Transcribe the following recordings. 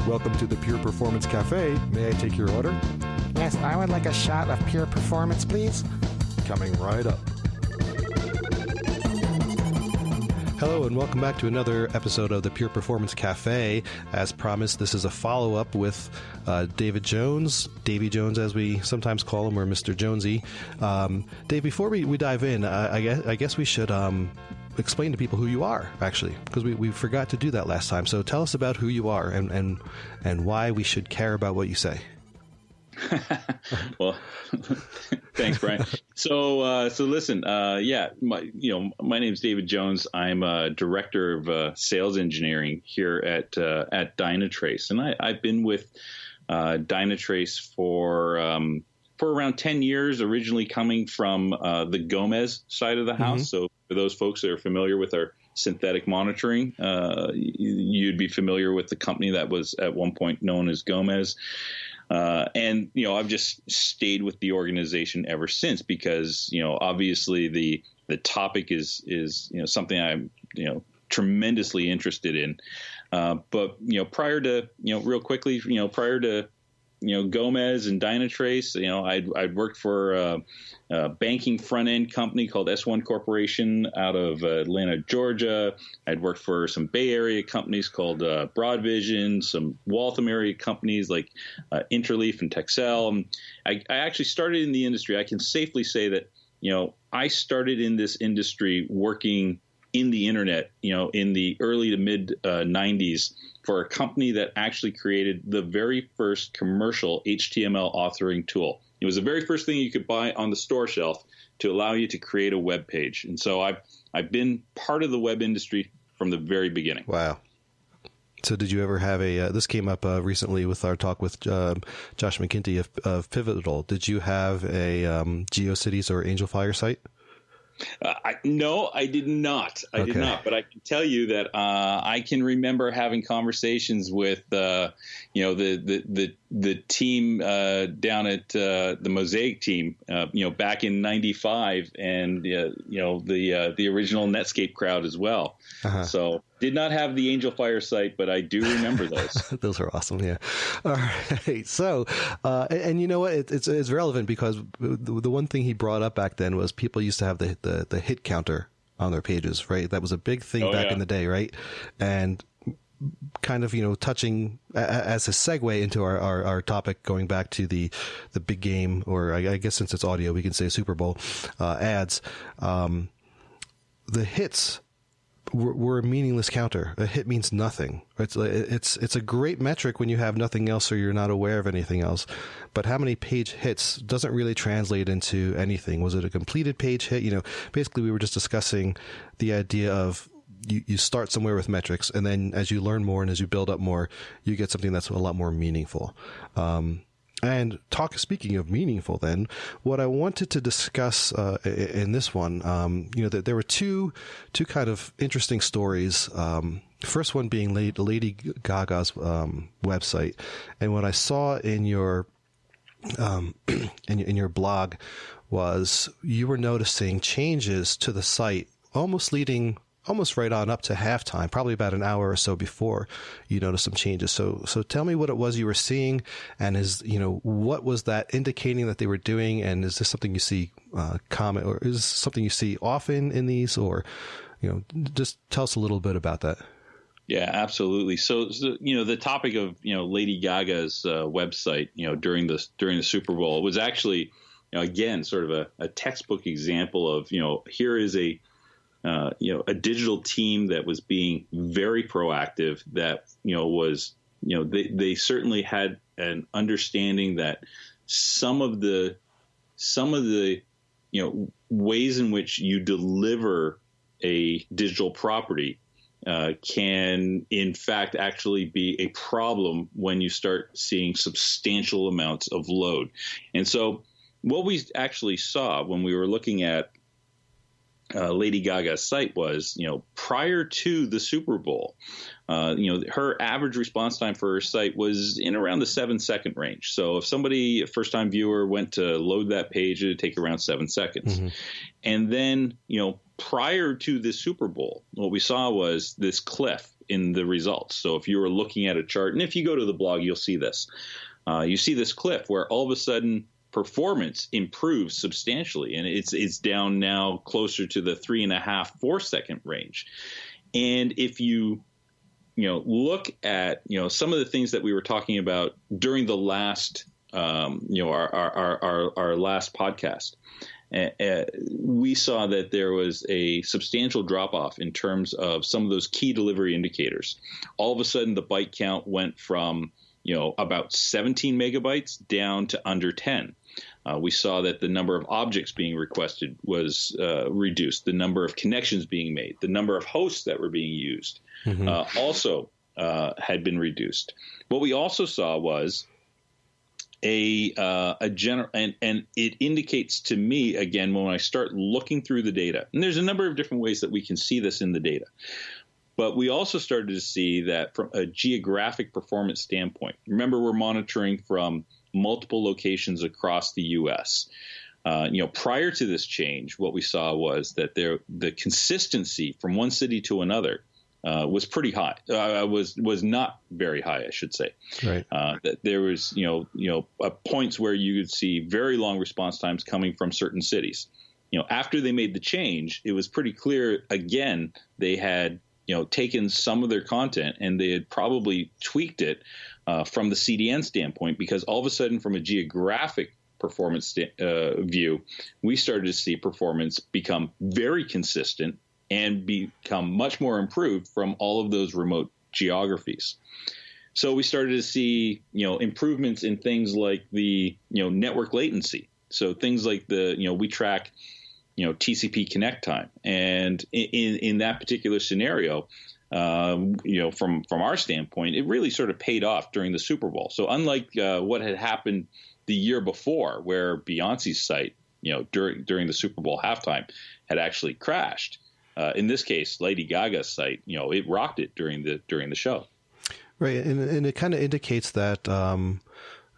Welcome to the Pure Performance Cafe. May I take your order? Yes, I would like a shot of Pure Performance, please. Coming right up. Hello and welcome back to another episode of the Pure Performance Cafe. As promised, this is a follow-up with David Jones, Davy Jones as we sometimes call him, or Mr. Jonesy. Dave, before we dive in, I guess we should explain to people who you are, actually, because we forgot to do that last time. So tell us about who you are and why we should care about what you say. Well, thanks, Brian. So listen, my name's David Jones. I'm a director of sales engineering here at Dynatrace, and I've been with Dynatrace for around 10 years. Originally coming from the Gomez side of the house. Mm-hmm. So for those folks that are familiar with our synthetic monitoring, you'd be familiar with the company that was at one point known as Gomez. And I've just stayed with the organization ever since because, obviously the topic is something I'm, tremendously interested in. But prior to, real quickly, prior to, Gomez and Dynatrace, I'd worked for a banking front end company called S1 Corporation out of Atlanta, Georgia. I'd worked for some Bay Area companies called Broadvision, some Waltham area companies like Interleaf and Texel. I actually started in the industry. I can safely say that, I started in this industry working in the internet, in the early to mid 90s for a company that actually created the very first commercial HTML authoring tool. It was the very first thing you could buy on the store shelf to allow you to create a web page. And so I've been part of the web industry from the very beginning. Wow. So did you ever have this came up recently with our talk with Josh McKinty of Pivotal. Did you have a GeoCities or Angel Fire site? No, I did not. I did not. But I can tell you that I can remember having conversations with the team down at the Mosaic team, back in '95, and the original Netscape crowd as well. Uh-huh. So did not have the Angel Fire site, but I do remember those. Those are awesome. Yeah. All right. So, and you know what? It's relevant because the one thing he brought up back then was people used to have the hit counter on their pages, right? That was a big thing back in the day, right? And kind of, touching as a segue into our topic, going back to the big game, or I guess since it's audio, we can say Super Bowl ads. The hits were a meaningless counter. A hit means nothing. It's a great metric when you have nothing else or you're not aware of anything else. But how many page hits doesn't really translate into anything. Was it a completed page hit? Basically we were just discussing the idea of you start somewhere with metrics, and then as you learn more and as you build up more, you get something that's a lot more meaningful. And speaking of meaningful, then, what I wanted to discuss in this one, that there were two kind of interesting stories. First one being Lady Gaga's website, and what I saw in your in your blog was you were noticing changes to the site, almost right on up to halftime, probably about an hour or so before you noticed some changes. So tell me what it was you were seeing, and what was that indicating that they were doing? And is this something you see common, or is this something you see often in these, or, just tell us a little bit about that. Yeah, absolutely. So the topic of, Lady Gaga's website, during the Super Bowl, was actually, again, sort of a textbook example of, here is a digital team that was being very proactive, that, they certainly had an understanding that some of the ways in which you deliver a digital property can in fact actually be a problem when you start seeing substantial amounts of load. And so what we actually saw when we were looking at Lady Gaga's site was, prior to the Super Bowl, her average response time for her site was in around the 7-second range. So if somebody, a first-time viewer, went to load that page, it would take around 7 seconds. Mm-hmm. And then, prior to the Super Bowl, what we saw was this cliff. in the results. So if you were looking at a chart, and if you go to the blog, you'll see this. You see this cliff where all of a sudden performance improves substantially, and it's down now closer to the 3.5-4 second range. And if you look at some of the things that we were talking about during the last our last podcast, we saw that there was a substantial drop off in terms of some of those key delivery indicators. All of a sudden, the byte count went from about 17 megabytes down to under 10. We saw that the number of objects being requested was reduced. The number of connections being made, the number of hosts that were being used, also had been reduced. What we also saw was a general, and it indicates to me, again, when I start looking through the data, and there's a number of different ways that we can see this in the data, but we also started to see that from a geographic performance standpoint. Remember, we're monitoring from multiple locations across the U.S. Prior to this change, what we saw was that the consistency from one city to another was pretty high. Was not very high, I should say. Right. That there was points where you could see very long response times coming from certain cities. After they made the change, it was pretty clear. Again, they had taken some of their content and they had probably tweaked it from the CDN standpoint, because all of a sudden, from a geographic performance view, we started to see performance become very consistent and become much more improved from all of those remote geographies. So we started to see, improvements in things like the, network latency. So things like we track, TCP connect time. And in that particular scenario, from our standpoint, it really sort of paid off during the Super Bowl. So unlike what had happened the year before, where Beyonce's site, during the Super Bowl halftime had actually crashed, in this case, Lady Gaga's site, it rocked it during the show. Right, and it kind of indicates that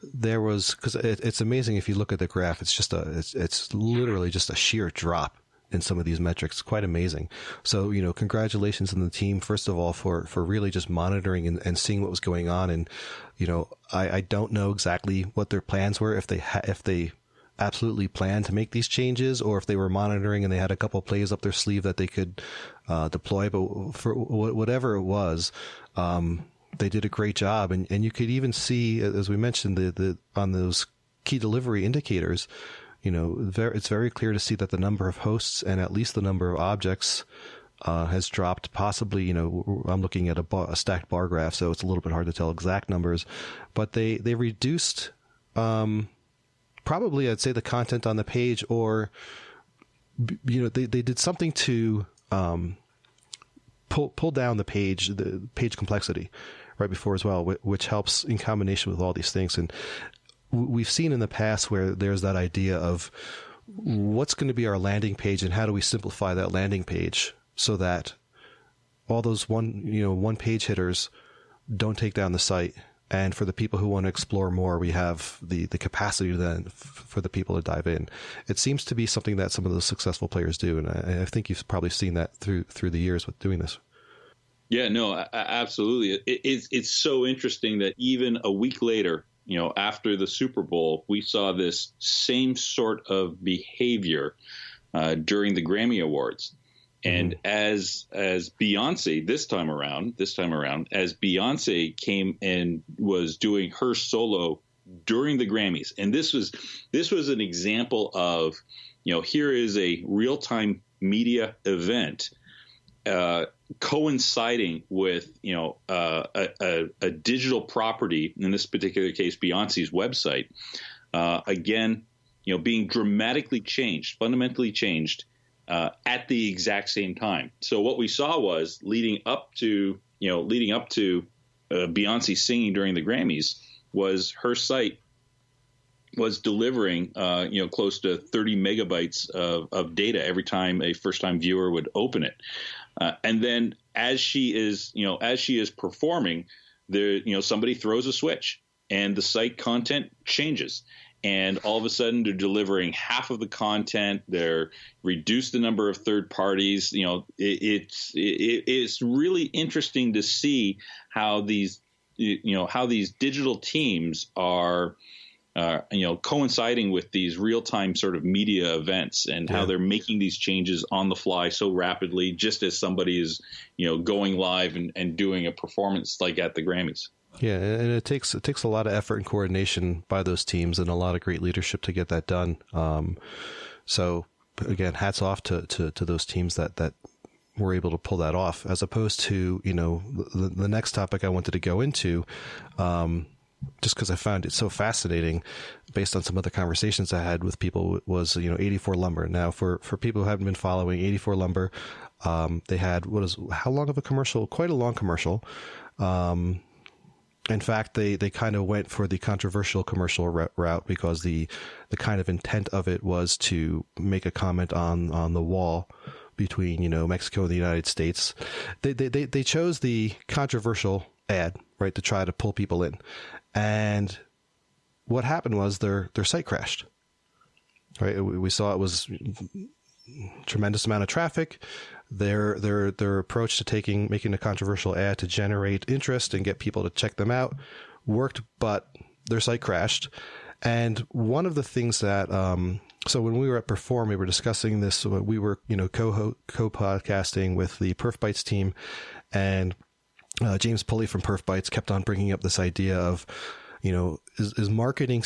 there was, because it's amazing if you look at the graph. It's literally just a sheer drop in some of these metrics. Quite amazing. So, congratulations on the team, first of all, for really just monitoring and seeing what was going on. And, I don't know exactly what their plans were, if they absolutely planned to make these changes, or if they were monitoring and they had a couple plays up their sleeve that they could deploy. But for whatever it was, they did a great job. And you could even see, as we mentioned, the on those key delivery indicators, it's very clear to see that the number of hosts and at least the number of objects has dropped. Possibly, I'm looking at a stacked bar graph, so it's a little bit hard to tell exact numbers, but they reduced probably, I'd say, the content on the page, or they did something to pull down the page complexity right before as well, which helps in combination with all these things. And we've seen in the past where there's that idea of what's going to be our landing page and how do we simplify that landing page so that all those one page hitters don't take down the site. And for the people who want to explore more, we have the capacity then for the people to dive in. It seems to be something that some of those successful players do. And I think you've probably seen that through the years with doing this. Yeah, no, absolutely. It's so interesting that even a week later, after the Super Bowl, we saw this same sort of behavior during the Grammy Awards. And as Beyonce this time around, as Beyonce came and was doing her solo during the Grammys, and this was an example of, here is a real-time media event coinciding with a digital property, in this particular case Beyonce's website, again being dramatically changed, fundamentally changed at the exact same time. So what we saw was leading up to Beyonce singing during the Grammys, was her site was delivering close to 30 megabytes of data every time a first-time viewer would open it. And then as she is performing, somebody throws a switch and the site content changes. and all of a sudden they're delivering half of the content. They're reduced the number of third parties. It's really interesting to see how these digital teams are coinciding with these real-time sort of media events, and how they're making these changes on the fly so rapidly, just as somebody is, going live and doing a performance like at the Grammys. Yeah, and it takes a lot of effort and coordination by those teams, and a lot of great leadership to get that done. So again, hats off to those teams that were able to pull that off, as opposed to, the next topic I wanted to go into, just because I found it so fascinating based on some other conversations I had with people, was, 84 Lumber. Now, for people who haven't been following 84 Lumber, they had, how long of a commercial? Quite a long commercial. In fact, they kind of went for the controversial commercial route, because the kind of intent of it was to make a comment on the wall between, Mexico and the United States. They chose the controversial ad, right, to try to pull people in. And what happened was their site crashed. Right? We saw it was tremendous amount of traffic. Their approach to making a controversial ad to generate interest and get people to check them out worked, but their site crashed. And one of the things that, so when we were at Perform, we were discussing this. We were, co-podcasting with the Perf Bytes team, and James Pulley from Perf Bytes kept on bringing up this idea of, does marketing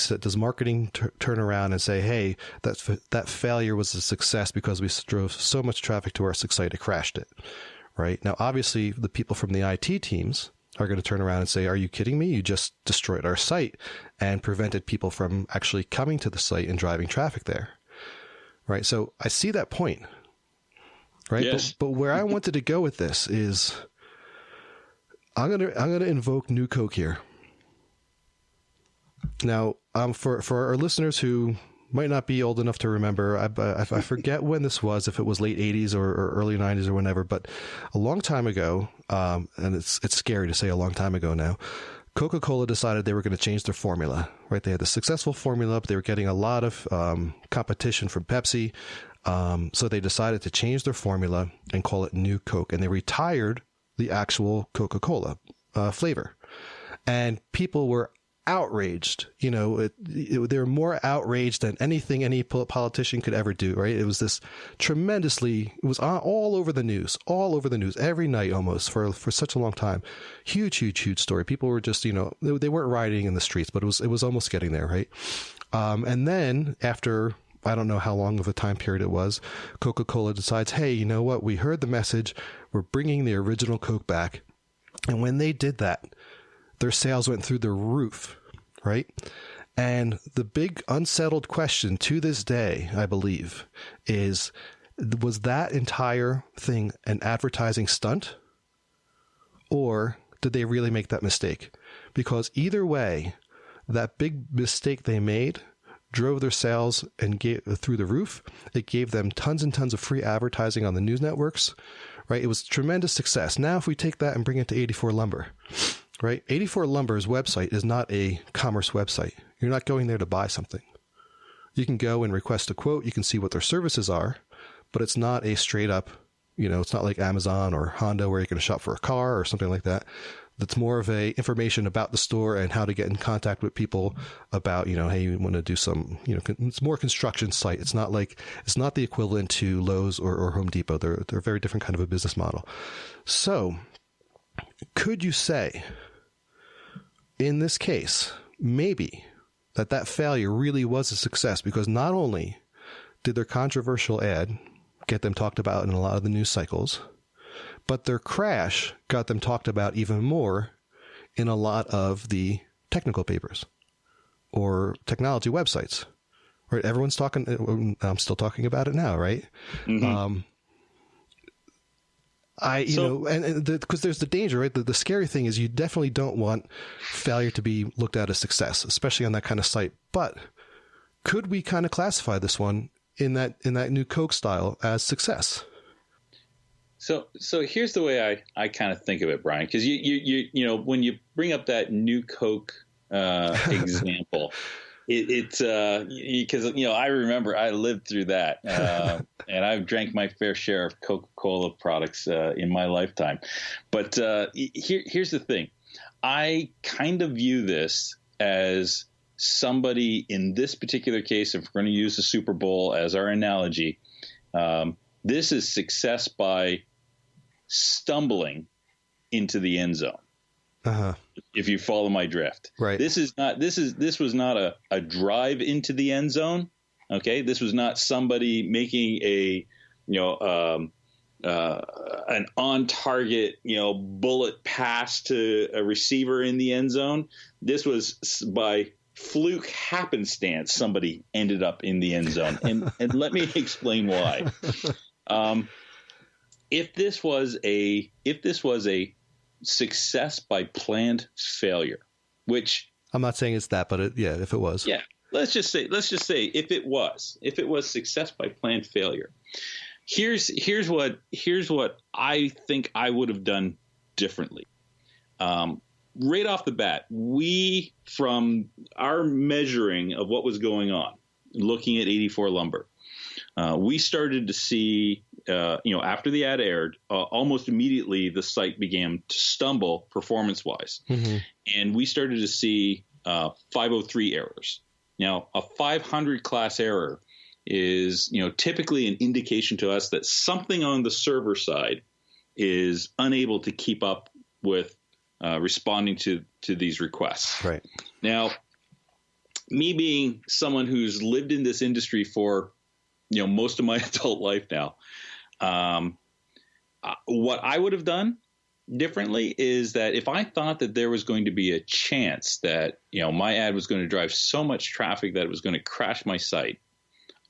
turn around and say, hey, that failure was a success because we drove so much traffic to our site it crashed it, right? Now, obviously, the people from the IT teams are going to turn around and say, are you kidding me? You just destroyed our site and prevented people from actually coming to the site and driving traffic there, right? So I see that point, right? Yes. But where I wanted to go with this is, I'm gonna invoke New Coke here. Now, for our listeners who might not be old enough to remember, I forget when this was, if it was late 80s or early 90s or whenever, but a long time ago, and it's scary to say a long time ago now, Coca-Cola decided they were going to change their formula, right? They had the successful formula, but they were getting a lot of competition from Pepsi, so they decided to change their formula and call it New Coke, and they retired the actual Coca-Cola flavor. And people were outraged. They're more outraged than anything any politician could ever do, right? It was this it was all over the news every night almost for such a long time. Huge story. People were just, they weren't rioting in the streets, but it was almost getting there, right? And then after, I don't know how long of a time period it was, Coca-Cola decides, hey, you know what? We heard the message. We're bringing the original Coke back. And when they did that, their sales went through the roof, right? And the big unsettled question to this day, I believe, is, was that entire thing an advertising stunt? Or did they really make that mistake? Because either way, that big mistake they made drove their sales and through the roof. It gave them tons and tons of free advertising on the news networks, right? It was tremendous success. Now, if we take that and bring it to 84 Lumber, right? 84 Lumber's website is not a commerce website. You're not going there to buy something. You can go and request a quote. You can see what their services are, but it's not a straight up, it's not like Amazon or Honda where you're going to shop for a car or something like that. That's more of a information about the store and how to get in contact with people about, hey, you want to do some, it's more construction site. It's not the equivalent to Lowe's or Home Depot. They're a very different kind of a business model. So could you say in this case, maybe that failure really was a success, because not only did their controversial ad get them talked about in a lot of the news cycles, but their crash got them talked about even more in a lot of the technical papers or technology websites, right? Everyone's talking. I'm still talking about it now, right? Mm-hmm. Because there's the danger, right? The scary thing is you definitely don't want failure to be looked at as success, especially on that kind of site. But could we kind of classify this one in that New Coke style as success? So here's the way I kind of think of it, Brian, because you when you bring up that New Coke example, It's because I remember I lived through that, and I've drank my fair share of Coca-Cola products in my lifetime. But here's the thing: I kind of view this as somebody in this particular case. If we're going to use the Super Bowl as our analogy, this is success by stumbling into the end zone. Uh-huh. If you follow my drift, right? This was not a drive into the end zone. Okay, this was not somebody making a an on target bullet pass to a receiver in the end zone. This was by fluke happenstance somebody ended up in the end zone, and let me explain why. If this was a success by planned failure, which I'm not saying it's that, but if it was, let's just say if it was success by planned failure, here's what I think I would have done differently. Right off the bat, from our measuring of what was going on, looking at 84 Lumber, we started to see, after the ad aired, almost immediately the site began to stumble performance-wise. Mm-hmm. And we started to see 503 errors. Now, a 500 class error is, typically an indication to us that something on the server side is unable to keep up with responding to these requests. Right. Now, me being someone who's lived in this industry for most of my adult life now, what I would have done differently is that if I thought that there was going to be a chance that my ad was going to drive so much traffic that it was going to crash my site,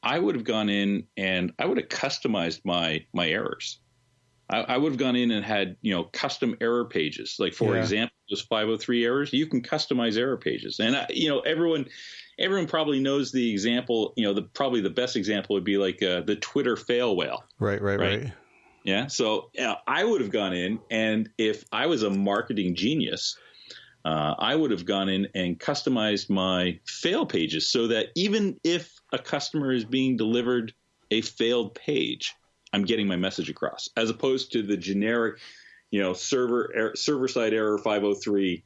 I would have gone in and I would have customized my errors. I would have gone in and had custom error pages. Like, for example, those 503 errors, you can customize error pages, and everyone probably knows the example. Probably the best example would be like the Twitter fail whale. Right. Yeah. So I would have gone in, and if I was a marketing genius, I would have gone in and customized my fail pages so that even if a customer is being delivered a failed page, I'm getting my message across, as opposed to the generic, server side error 503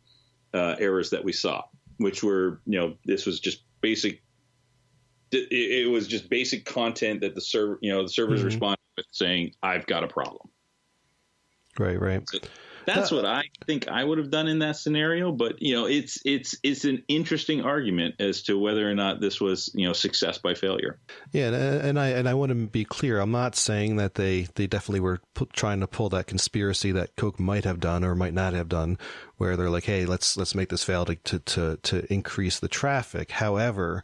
errors that we saw, which were, this was just basic. It was just basic content that the server's mm-hmm. responding with, saying, "I've got a problem." Right. So that's what I think I would have done in that scenario. But it's an interesting argument as to whether or not this was success by failure. Yeah, and I want to be clear. I'm not saying that they definitely were trying to pull that conspiracy that Coke might have done or might not have done, where they're like, "Hey, let's make this fail to increase the traffic." However,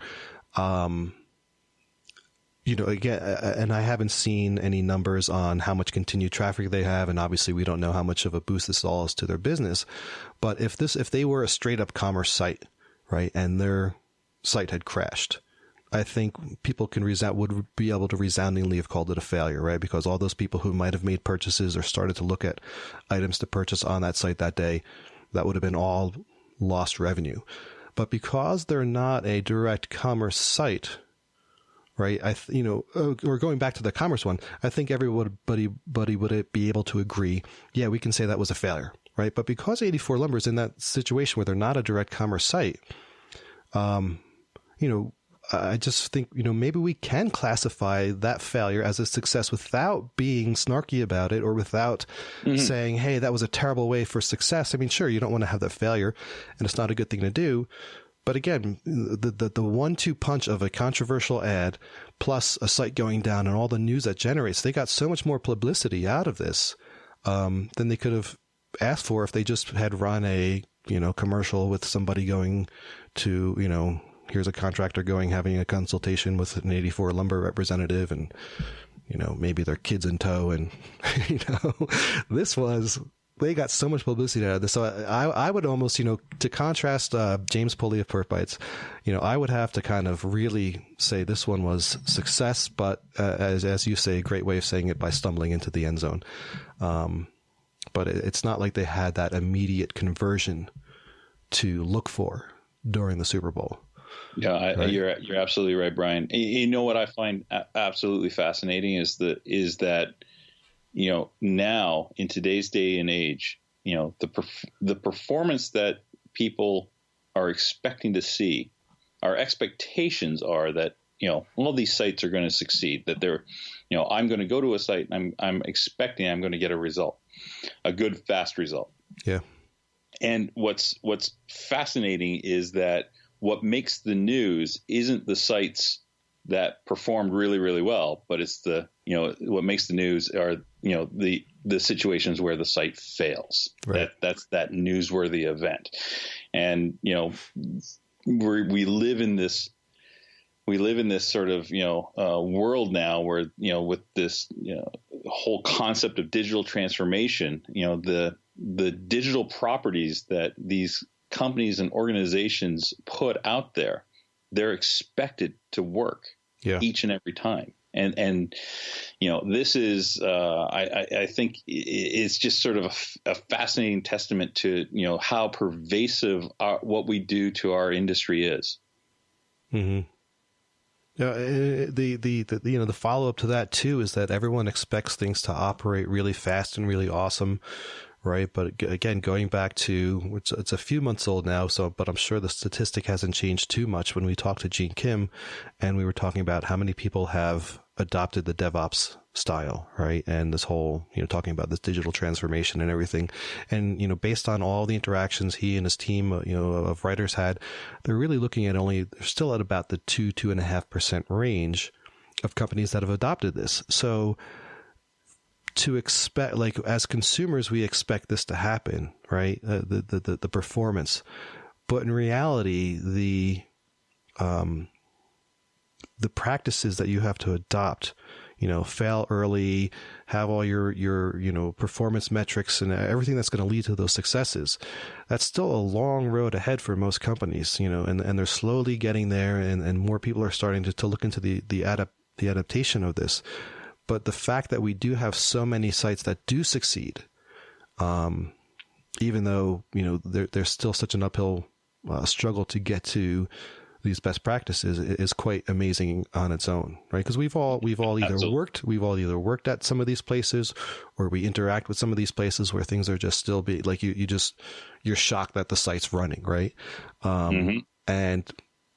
again, and I haven't seen any numbers on how much continued traffic they have, and obviously we don't know how much of a boost this all is to their business. But if they were a straight up commerce site, right, and their site had crashed, I think people would be able to resoundingly have called it a failure, right? Because all those people who might have made purchases or started to look at items to purchase on that site that day, that would have been all lost revenue. But because they're not a direct commerce site, right? Or going back to the commerce one, I think everybody would be able to agree, yeah, we can say that was a failure, right? But because 84 Lumber is in that situation where they're not a direct commerce site, I just think, maybe we can classify that failure as a success without being snarky about it or without mm-hmm. saying, hey, that was a terrible way for success. I mean, sure, you don't want to have that failure and it's not a good thing to do. But again, the 1-2 punch of a controversial ad plus a site going down and all the news that generates, they got so much more publicity out of this than they could have asked for if they just had run a commercial with somebody going to, here's a contractor having a consultation with an 84 Lumber representative and, maybe their kids in tow. And, they got so much publicity out of this. So I would almost, to contrast James Pulley of Perk Bytes, I would have to kind of really say this one was success, but as you say, a great way of saying it by stumbling into the end zone. But it's not like they had that immediate conversion to look for during the Super Bowl. Yeah, Right? you're absolutely right, Brian. You know what I find absolutely fascinating is that now in today's day and age, the performance that people are expecting to see, our expectations are that all these sites are going to succeed. That they're, I'm going to go to a site and I'm expecting I'm going to get a result, a good fast result. Yeah. And what's fascinating is that what makes the news isn't the sites that performed really, really well, but it's what makes the news are the situations where the site fails. Right. That's that newsworthy event. And we live in this sort of world now where with this whole concept of digital transformation, the digital properties that these companies and organizations put out there, they're expected to work each and every time. And this is I think it's just sort of a fascinating testament to how pervasive what we do to our industry is. Mm-hmm. The follow up to that too is that everyone expects things to operate really fast and really awesome, right? But again, going back to it's a few months old now, but I'm sure the statistic hasn't changed too much. When we talked to Gene Kim, and we were talking about how many people have adopted the DevOps style, right? And this whole, talking about this digital transformation and everything. And, based on all the interactions he and his team, of writers had, they're really looking at they're still at about the 2.5% range of companies that have adopted this. So to expect, like, as consumers, we expect this to happen, right? The performance, but in reality, the practices that you have to adopt, fail early, have all your performance metrics and everything that's going to lead to those successes. That's still a long road ahead for most companies, and they're slowly getting there, and more people are starting to look into the adaptation of this. But the fact that we do have so many sites that do succeed, even though, there's still such an uphill struggle to get to these best practices, is quite amazing on its own, right? Because we've all either worked at some of these places, or we interact with some of these places where things are just still like you're shocked that the site's running, right?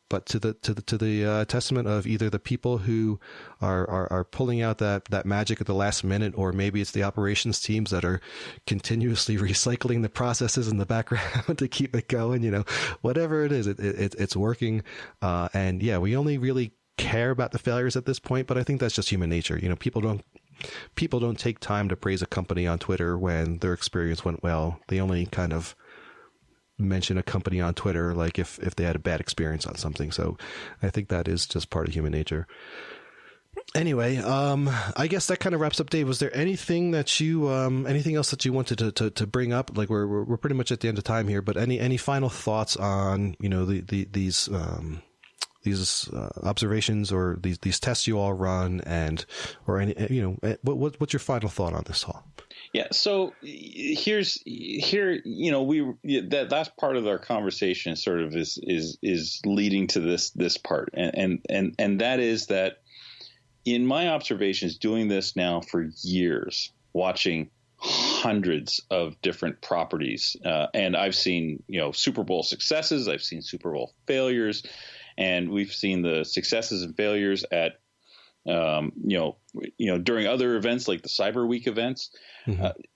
But to the testament of either the people who are pulling out that magic at the last minute, or maybe it's the operations teams that are continuously recycling the processes in the background to keep it going. Whatever it is, it's working. And yeah, we only really care about the failures at this point, but I think that's just human nature. People don't take time to praise a company on Twitter when their experience went well. They only kind of mention a company on Twitter like if they had a bad experience on something. So I think that is just part of human nature. Anyway, I guess that kind of wraps up. Dave, was there anything that anything else that you wanted to bring up? Like we're pretty much at the end of time here, but any final thoughts on these observations or these tests you all run, or any what's your final thought on this all? Yeah. So that's part of our conversation sort of is leading to this part. And that is that in my observations, doing this now for years, watching hundreds of different properties, and I've seen, Super Bowl successes, I've seen Super Bowl failures, and we've seen the successes and failures at, during other events like the Cyber Week events.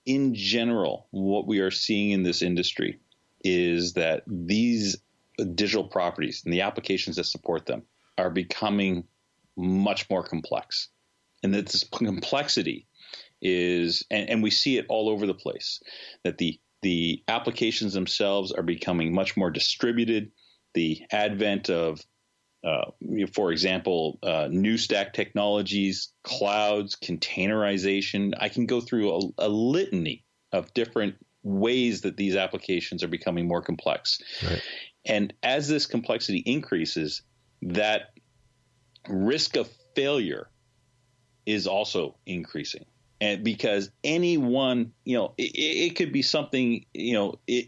In general, what we are seeing in this industry is that these digital properties and the applications that support them are becoming much more complex. And that this complexity is, and we see it all over the place, that the applications themselves are becoming much more distributed. The advent of for example, new stack technologies, clouds, containerization. I can go through a litany of different ways that these applications are becoming more complex. Right. And as this complexity increases, that risk of failure is also increasing. And because any one, it could be something,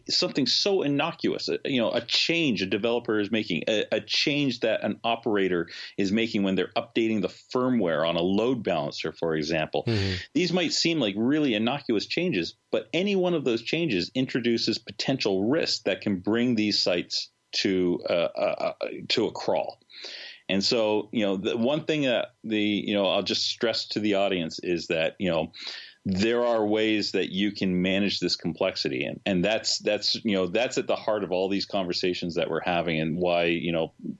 something so innocuous, a change a developer is making, a change that an operator is making when they're updating the firmware on a load balancer, for example. Mm-hmm. These might seem like really innocuous changes, but any one of those changes introduces potential risks that can bring these sites to a crawl. And so, the one thing that I'll just stress to the audience is that, there are ways that you can manage this complexity. And that's at the heart of all these conversations that we're having, and why,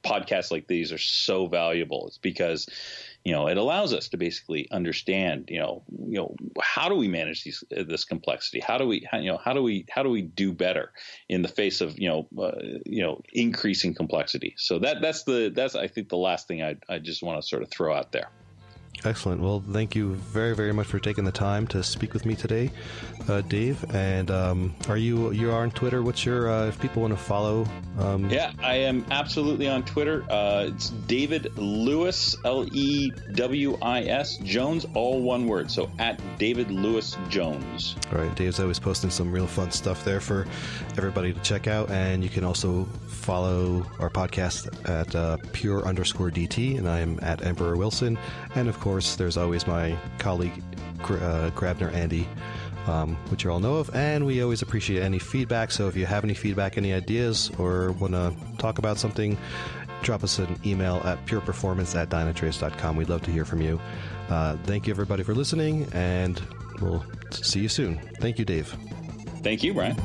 podcasts like these are so valuable. It's because, it allows us to basically understand, how do we manage this complexity? How do we do better in the face of, increasing complexity? So that's I think the last thing I just want to sort of throw out there. Excellent. Well, thank you very, very much for taking the time to speak with me today, Dave. And you are on Twitter? What's your if people want to follow? Yeah, I am absolutely on Twitter. It's David Lewis, Lewis Jones, all one word. So at David Lewis Jones. All right, Dave's always posting some real fun stuff there for everybody to check out, and you can also follow our podcast at pure_DT, and I am at Emperor Wilson. And of course, there's always my colleague Grabner Andy, which you all know of, and we always appreciate any feedback. So if you have any feedback, any ideas, or want to talk about something, drop us an email at pureperformance@dynatrace.com. We'd love to hear from you. Thank you, everybody, for listening, and we'll see you soon. Thank you, Dave. Thank you, Brian.